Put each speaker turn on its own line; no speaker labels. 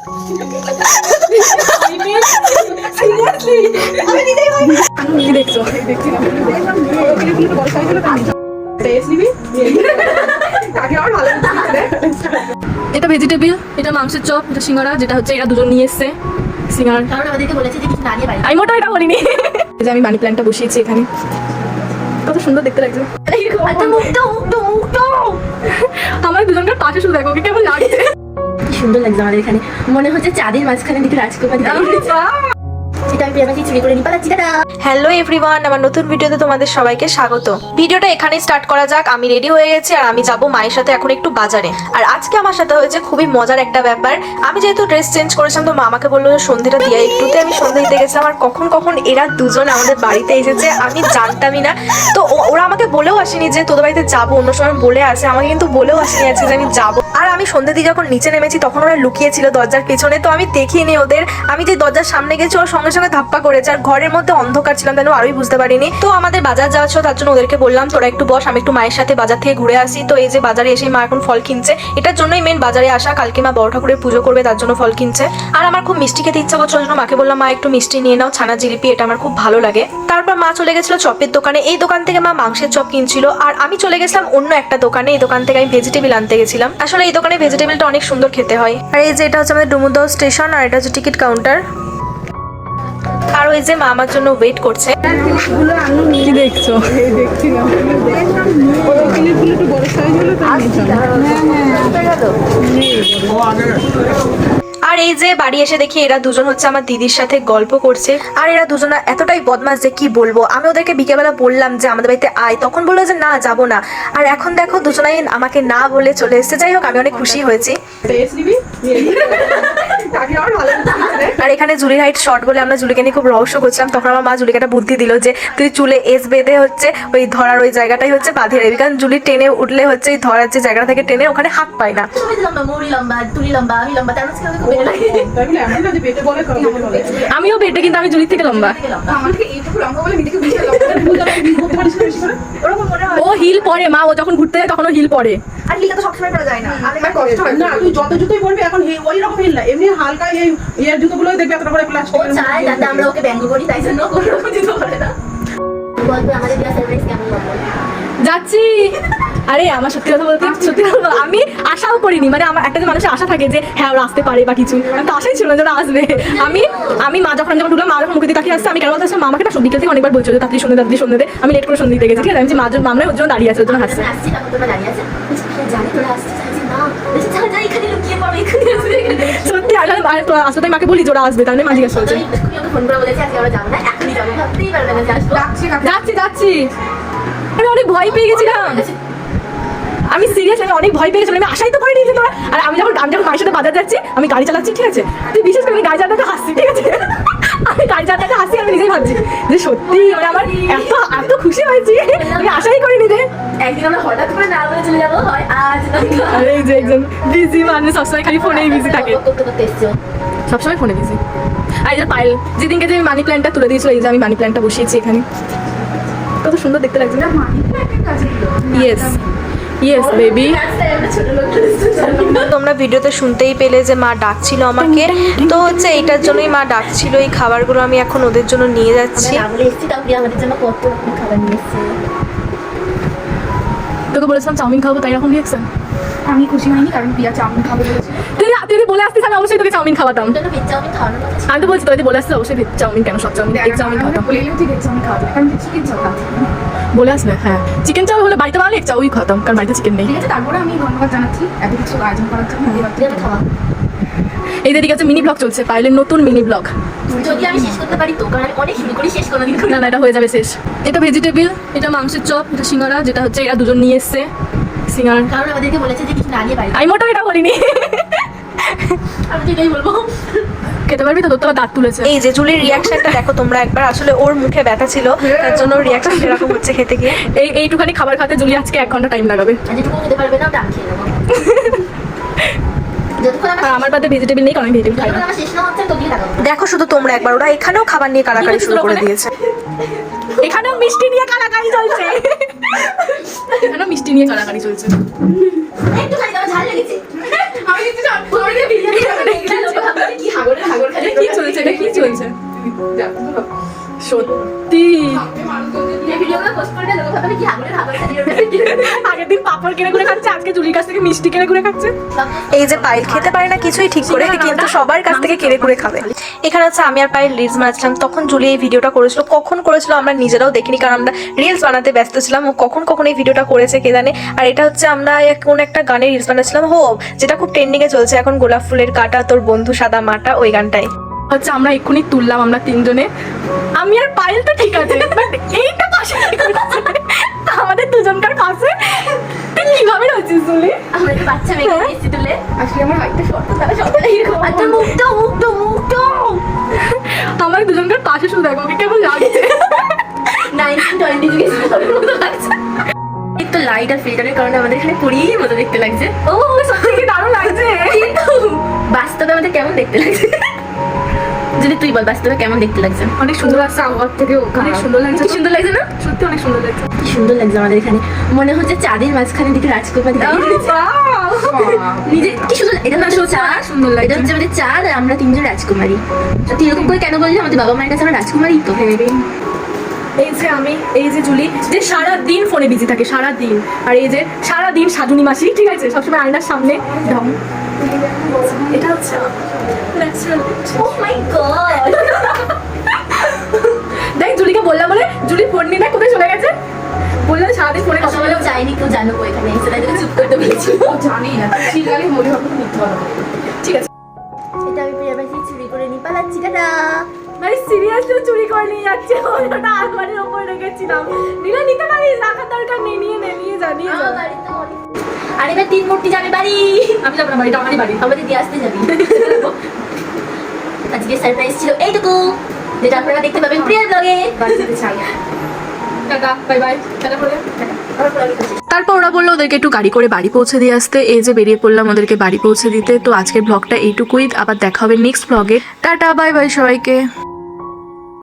এটা ভেজিটেবিল, এটা মাংসের চপ, এটা সিঙ্গারা, যেটা হচ্ছে এরা দুজন নিয়ে এসছে সিঙ্গারা। আমি মোটা এটা বলিনি। যে আমি মানি প্ল্যান্টটা বসিয়েছি এখানে, কত সুন্দর দেখতে লাগছে। আমার দুজনকার পাশে শুধু দেখো কেমন লাগছে,
সুন্দর লাগছে আমাদের এখানে। মনে হচ্ছে চাঁদের মাঝখানে দিকে রাজকুমারী।
হ্যালো এভরিওয়ান, আমার নতুন ভিডিওতে তোমাদের সবাইকে স্বাগত। ভিডিওটা এখানেই স্টার্ট করা যাক। আমি রেডি হয়ে গেছি আর আমি যাব মায়ের সাথে এখন একটু বাজারে। আর আজকে আমার সাথে হয়েছে খুবই মজার একটা ব্যাপার। আমি যেহেতু ড্রেস চেঞ্জ করেছিলাম তো মা আমাকে বললো যে সন্ধ্যেটা দিয়ে একটুতে আমি সন্ধ্যা দিতে গেছিলাম। আর কখন এরা দুজন আমাদের বাড়িতে এসেছে আমি জানতামই না। তো ওরা আমাকে বলেও আসেনি যে তোদের বাড়িতে যাবো, অন্য সময় বলে আসে, আমাকে কিন্তু বলেও আসেনি আজকে যে আমি যাবো। আর আমি সন্ধ্যা দিয়ে যখন নিচে নেমেছি তখন ওরা লুকিয়েছিল দরজার পেছনে, তো আমি দেখিনি ওদের। আমি যে দরজার সামনে গেছি ওর সঙ্গে সঙ্গে ধাপ্পা করেছে। আর ঘরের মধ্যে অন্ধকার ছিলাম তাই আরোই বুঝতে পারিনি। তো আমাদের বাজার যাওয়া ছিল, তার জন্য ওদেরকে বললাম তোরা একটু বস, আমি একটু মায়ের সাথে বাজার থেকে ঘুরে আসি। তো এই যে বাজারে এসে মা এখন ফল কিনছে, এটার জন্যই মেন বাজারে আসা। কালকে মা বড় ঠাকুরের পুজো করবে তার জন্য ফল কিনছে। আর আমার খুব মিষ্টি খেতে ইচ্ছা করছিল, জন্য মাকে বললাম মা একটু মিষ্টি নিয়ে নাও, ছানা জিলিপি, এটা আমার খুব ভালো লাগে। তারপর মা চলে গেছিল চপের দোকানে, এই দোকান থেকে মা মাংসের চপ কিনছিল। আর আমি চলে গেছিলাম অন্য একটা দোকানে, এই দোকান থেকে আমি ভেজিটেবিল আনতে গেছিলাম। আসলে এই দোকানে ভেজিটেবিলটা অনেক সুন্দর খেতে হয়। আর এই যে এটা হচ্ছে আমাদের ডুমুরদহ স্টেশন, আর এটা হচ্ছে টিকিট কাউন্টার। আর ওই যে মা আমার জন্য ওয়েট করছে।
কি দেখছো?
আর এই যে বাড়ি এসে দেখি এরা দুজন হচ্ছে আমার দিদির সাথে গল্প করছে। আর এরা দুজনা এতটাই বদমাশ যে কি বলবো। আমি ওদেরকে বিকেলবেলা বললাম যে আমাদের বাড়িতে আয়, তখন বললো যে না যাবো না। আর এখন দেখো দুজনাই আমাকে না বলে চলে এসেছে। যাই হোক আমি অনেক খুশি হয়েছি। আর এখানে জুলির হাইট শর্ট বলে আমরা জুলিকে নিয়ে খুব রহস্য করছিলাম। তখন আমার মা জুলিকে একটা বুদ্ধি দিল যে তুই চুলে এস বেঁধে হচ্ছে ওই ধরার ওই জায়গাটাই হচ্ছে বাঁধিয়ে রাখবি, কারণ জুলি টেনে উঠলে হচ্ছে ওই ধরার যে জায়গাটা থেকে টেনে ওখানে হাত পায় না।
আমিও পেটে, কিন্তু আমি জুলির থেকে লম্বা। ও হিল পরে মা, ও যখন ঘুরতে যায় তখন ও হিল পরে।
আর হিলটা তো সবসময় পরা যায় না,
কষ্ট হয় না। তুই যত জুতোই পরবি এখন ওই রকম হিল না, এমনি হালকা এই এর জুতোগুলো দেখবি এতটা করে প্লাস্টিক।
ও চায় যাতে আমরা ওকে ব্যঙ্গ করি, তাই জন্য কোনো রকম জুতো পরে না। বলবে আমাদের ক্লাস সারপ্রাইজ কেমন হবে?
যাচ্ছি। আরে আমার সত্যি কথা বলতে আমি আশাও করিনি, মানে আমার একটা যে মানুষের আশা থাকে যে হ্যাঁ ওরা আসতে পারে বা কিছু, আমি তো আশাই ছিল না যে ওরা আসবে। আমি মা যখন ঢুকলাম, মা যখন মুখে দিয়ে তাকিয়ে আসছে, আমি কেন বলতে আসছে, মামাকে না বিকেল থেকে অনেকবার বলছিল তাড়াতাড়ি সন্ধ্যে দে। আমি লেট করে সন্ধ্যে দিতে গেছি, ঠিক আছে। আমি মার জন্য ওর জন্য দাঁড়িয়ে আছে, ওর জন্য হাসছে।
আসছি তখন তোমরা দাঁড়িয়ে আছে, জানি তোরা আসছিস না, বলছে চল যাই এখানে লুকিয়ে পড়ো, এখানে আসবে।
সত্যি আসলে তাই মাকে বলি যে ওরা আসবে, তাহলে মা জিজ্ঞাসা করছে।
ওকে ফোন করে বলেছি আজকে আমরা যাবো না, এখনই যাবো, ভাবতেই পারবে না যে আসবো।
যাচ্ছি। আমি অনেক ভয় পেয়ে গেছিলাম, আমি সিরিয়াস, আমি অনেক ভয় পেয়ে গেছিলাম। আমি আশাই তো করিনি যে তোরা। আর আমি যখন মায়ের সাথে বাজার যাচ্ছি, আমি গাড়ি চালাচ্ছি, ঠিক আছে। তুই বিশেষ করে আমি গাড়ি চালাতে হাসছি, ঠিক আছে। আমি গাড়ি চালাতে হাসি, আমি নিজেই ভাবছি যে সত্যি মানে আমার এত খুশি হয়েছি, আমি আশাই করিনি যে
একদিন আমরা হঠাৎ করে না বলে চলে যাবো, হয় আজ।
আরে এই যে একজন বিজি মানুষ সবসময় খালি ফোনেই বিজি থাকে,
করতে এসছো
সবসময় ফোনে বিজি। আর এই যে পায়েল যেদিনকে যে আমি মানি প্ল্যান্টটা তুলে দিয়েছিল, এই যে আমি মানি প্ল্যান্টটা বসিয়েছি এখানে, কত সুন্দর দেখতে লাগছে না? Yes baby.
তোমরা ভিডিওতে শুনতেই পেলে যে মা ডাকছিল আমাকে, তো হচ্ছে এইটার জন্যই মা ডাকছিল। এই খাবারগুলো আমি এখন ওদের জন্য নিয়ে যাচ্ছি।
আমাদের জন্য কত রকম খাবার নিয়ে এসছে।
তোকে বলেছিলাম চাউমিন খাবো, তাই এরকম রিয়েকশন।
আমি খুশি হয়নি কারণ পিয়া চাউমিন খাবে বলেছিল।
তুই বলে আসতিস আমি অবশ্যই তোকে চাউমিন খাওয়াতাম।
চাউমিন খাওয়ানোর কথা ছিল।
আমি তো বলছি তুই বলে আসলে অবশ্যই চাউমিন, কেন সব চাউমিন এক চাউমিন খাওয়াতাম।
চাউমিন খাওয়াবে কারণ চিকেন চাও
বলে আসলে হ্যাঁ চিকেন চাউ হলে বাড়িতে বানালে এক চাউই খাওয়াতাম, কারণ বাড়িতে চিকেন নেই।
ঠিক আছে। তারপরে আমি ধন্যবাদ জানাচ্ছি এত কিছু আয়োজন করার জন্য।
এবার খাওয়া
এই দিকে আছে মিনি ব্লগ চলছে, পাইলের নতুন মিনি ব্লগ।
যদি আমি শেষ করতে পারি তো, কারণ আমি অনেক শুরু করি, শেষ কোনোদিন করি
না এটা হয়ে যাবে শেষ। এটা ভেজিটেবিল, এটা মাংসের চপ, এটা সিঙ্গারা, যেটা হচ্ছে এরা দুজন নিয়ে এসছে সিঙ্গারা।
কারণ আমাদেরকে বলেছে যে কিছু না নিয়ে বাড়ি।
আমি মোটা এটা বলিনি,
আমি তো এটাই বলবো।
খেতে পারবি তো? তোর তো দাঁত তুলেছে।
এই যে জুলির রিয়াকশনটা দেখো তোমরা একবার, আসলে ওর মুখে ব্যথা ছিল তার জন্য রিয়াকশন এরকম হচ্ছে খেতে গিয়ে।
এইটুখানি খাবার খাতে জুলি আজকে 1 ঘন্টা টাইম লাগাবে।
যেটুকু খেতে পারবে না ওটা আমি খেয়ে নেবো।
আর আমার বাদে ভেজিটেবিল নেই, কারণ আমি ভেজিটেবিল খাই না।
আমার শেষ না হচ্ছে তো দিয়ে থাকো।
দেখো শুধু তোমরা একবার, ওরা এখানেও খাবার নিয়ে কাড়াকাড়ি শুরু করে দিয়েছে।
এখানেও মিষ্টি নিয়ে কাড়াকাড়ি চলছে। এখানেও মিষ্টি নিয়ে কাড়াকাড়ি চলছে।
একটু খালি আমার ঝাল লেগেছে। আমি একটু বিরিয়ানি
হয়েছে সত্যি
এই ভিডিওগুলো পোস্ট করে দেবো ভাবে কি আগুনের হাত দিয়ে
আগের দিন পাপড় কিনে করে খাচ্ছে, আজকে জুলির কাছ থেকে মিষ্টি কিনে করে খাচ্ছে।
এই যে পায়েল খেতে পারে না কিছুই ঠিক করে, কিন্তু সবার কাছ থেকে কেড়ে করে খাবে। এখানে হচ্ছে আমি আর পায়েল রিলস বানাচ্ছিলাম, তখন জুলি এই ভিডিওটা করেছিল। কখন করেছিল আমরা নিজেরাও দেখিনি, কারণ আমরা রিলস বানাতে ব্যস্ত ছিলাম। ও কখন এই ভিডিওটা করেছে কে জানে। আর এটা হচ্ছে আমরা কোন একটা গানের রিলস বানাচ্ছিলাম, যেটা খুব ট্রেন্ডিং এ চলছে এখন, গোলাপ ফুলের কাটা তোর বন্ধু সাদা মাটা, ওই গানটাই
হচ্ছে আমরা এক্ষুনি তুললাম আমরা তিনজনে, আমি আর পায়েল তো ঠিক আছে, বাট এইটা পাশে আমাদের দুজনকার পাশে তুই কিভাবে রয়েছিস জুলি?
আমরা একটা বাচ্চা মেয়ে এসেছি তুলে আসলে আমার হাইটটা শর্ট, তারা সবাই এরকম আচ্ছা মুক্ত
আমার দুজনকার পাশে শুধু দেখো ওকে কেমন লাগছে।
1920 যুগে মতো লাগছে। এই তো লাইট আর ফিল্টারের কারণে আমাদের এখানে পরির মতো দেখতে লাগছে।
ও সত্যি কি দারুণ লাগছে।
কিন্তু বাস্তবে আমাদের কেমন দেখতে লাগছে যদি তুই বল, বাস্তবে কেমন দেখতে লাগছে?
অনেক সুন্দর লাগছে, আমার থেকে অনেক সুন্দর লাগছে।
কি সুন্দর লাগছে না?
সত্যি অনেক সুন্দর লাগছে।
কি সুন্দর লাগছে আমাদের এখানে, মনে হচ্ছে চাঁদের মাঝখানে দিকে রাজকুমারী দাঁড়িয়ে রয়েছে। নিজে কি সুন্দর, এটা না চাঁদ
সুন্দর লাগছে।
এটা হচ্ছে আমাদের চাঁদ আর আমরা তিনজন রাজকুমারী। তুই এরকম করে কেন বললি? আমাদের বাবা মায়ের কাছে আমরা রাজকুমারী তো।
এই যে আমি, এই যে জুলি যে সারা দিন ফোনে বিজি থাকে, সারা দিন। আর এই যে সারা দিন সাজুনি মাসি, ঠিক আছে, সবসময় আয়নার সামনে ঢং। এটা হচ্ছে ন্যাচারাল।
ও মাই গড,
দেখ জুলিকে বললাম বলে জুলি ফোন নিয়ে দেখ কোথায় চলে গেছে। বললাম সারাদিন ফোনে কথা
আসলে
বলে
চাইনি কেউ জানুক এখানে এসে, তাই চুপ করতে বলেছি।
জানি না চিল্লালে মনে হবে মিথ্যা কথা।
ঠিক আছে।
এটা আমি প্রিয়াবাসী চুরি করে নিয়ে পালাচ্ছি, টাটা।
ভাই সিরিয়াসলি চুরি করে নিয়ে যাচ্ছে, ওটা আলমারির ওপরে রেখেছিলাম। নিলে নিতে পারিস, রাখার দরকার নেই, নিয়ে যা নিয়ে যা।
আর এবার 3 মূর্তি যাবে বাড়ি।
আমি যাবো না, বাড়িটা আমারই বাড়ি।
আমাদের দিয়ে আসতে যাবি। আজকে সারপ্রাইজ ছিল এইটুকু, যেটা আপনারা দেখতে পাবেন প্রিয়ার ব্লগে।
টাটা, বাই বাই, টাটা করে।
তারপর ওরা বললো ওদেরকে একটু গাড়ি করে বাড়ি পৌঁছে দিয়ে আসতে। এই যে বেরিয়ে পড়লাম ওদেরকে বাড়ি পৌঁছে দিতে। তো আজকের ব্লগটা এইটুকুই, আবার দেখা হবে নেক্সট ব্লগে। টাটা, বাই বাই সবাইকে।